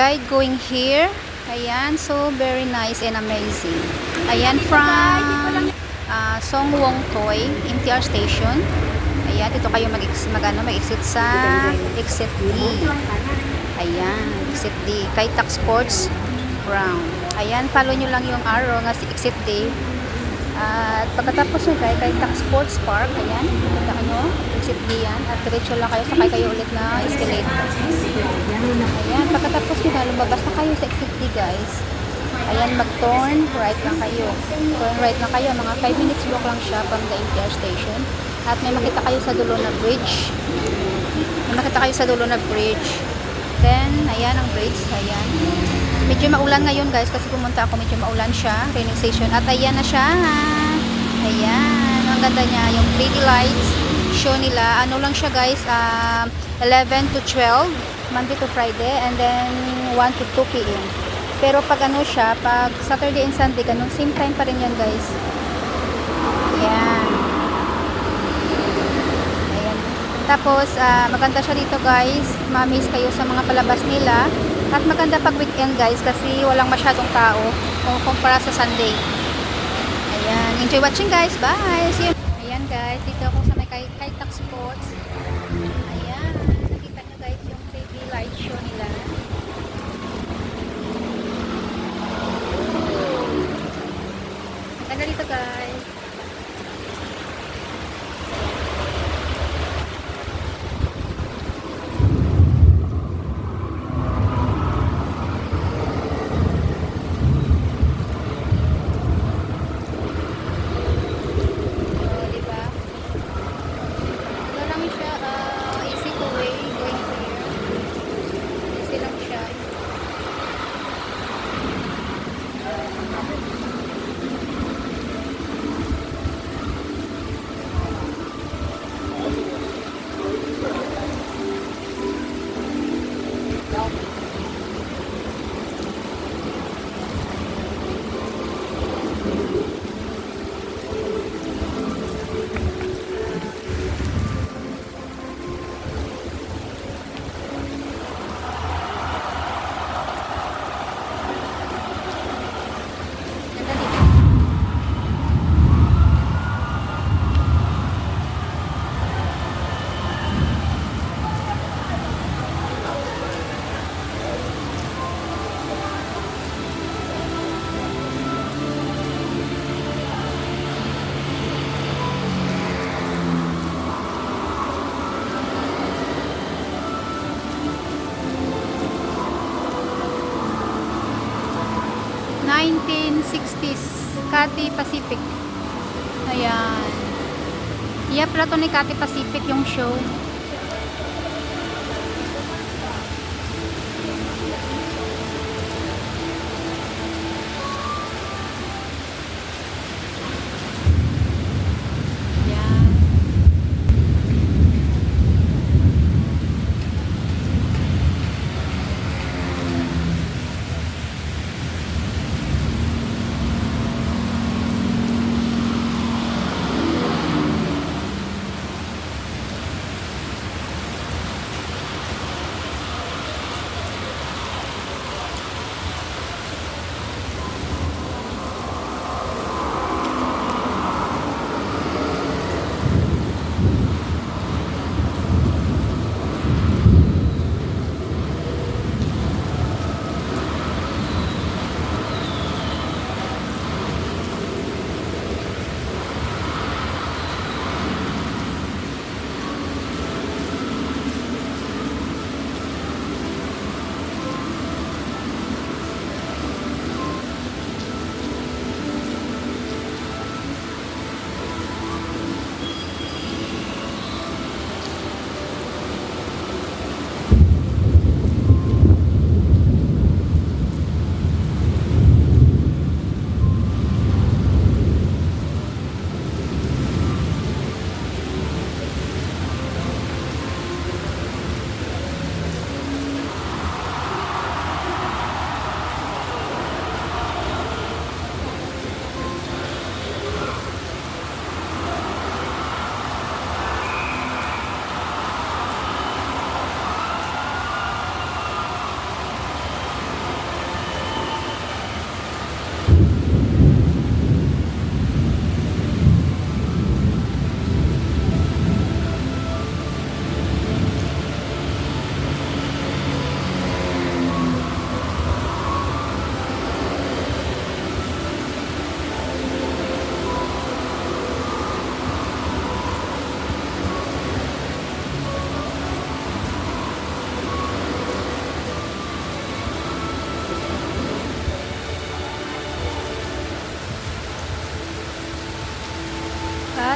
guide going here. Ayan, so very nice and amazing. Ayan, from Songwon Toy MTR station. Ayan, dito kayo mag-exit sa exit D. Ayan, exit D. Kaitak Sports Ground. Ayan, follow nyo lang yung arrow nga si exit D. At pagkatapos nyo guys, Kaitak Sports Park. Ayan, punta nyo. Exit D yan. At diretso lang kayo. Sakay kayo ulit na escalator. Ayan, pagkatapos nyo na, lumabas na kayo sa exit D guys. Ayan, mag-turn right lang kayo. Turn right lang kayo. Mga 5 minutes walk lang siya from the MTR station. At may makita kayo sa dulo na bridge. May makita kayo sa dulo na bridge. Then, ayan ang bridge. Ayan. Medyo maulan ngayon guys kasi pumunta ako. Medyo maulan siya. Raining station. At ayan na siya. Ayan. Ang ganda niya. Yung pretty lights show nila. Ano lang siya guys. 11 to 12. Monday to Friday. And then 1 to 2 p.m. Pero pag ano siya, pag Saturday and Sunday, ganun, same time pa rin yan guys. Ayan. Ayan. Tapos, maganda siya dito guys. Ma-miss kayo sa mga palabas nila. At maganda pag weekend guys, kasi walang masyadong tao kung kumpara sa Sunday. Ayan. Enjoy watching guys. Bye! See you. Ayan guys, dito ako sa may Kaitak Sports. Ayan. Nakita nyo guys yung 3D light show nila. Ganda dito guys. So, diba? Ano lang siya, easy to way going here. Easy lang siya. '60s Cathay Pacific. Ayan. Yeah, pala to ni Cathay Pacific yung show.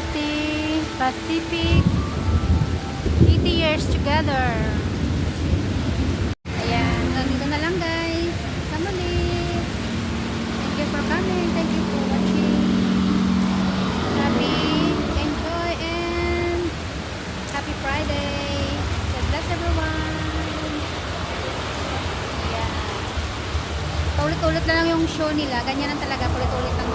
Cathay Pacific 80 years together. Ayan, nandito na lang guys. Sa muli. Thank you for coming. Thank you for watching. Happy, enjoy, and happy Friday. God bless everyone. Ayan. Paulit-ulit na lang yung show nila. Ganyan lang talaga. Paulit-ulit lang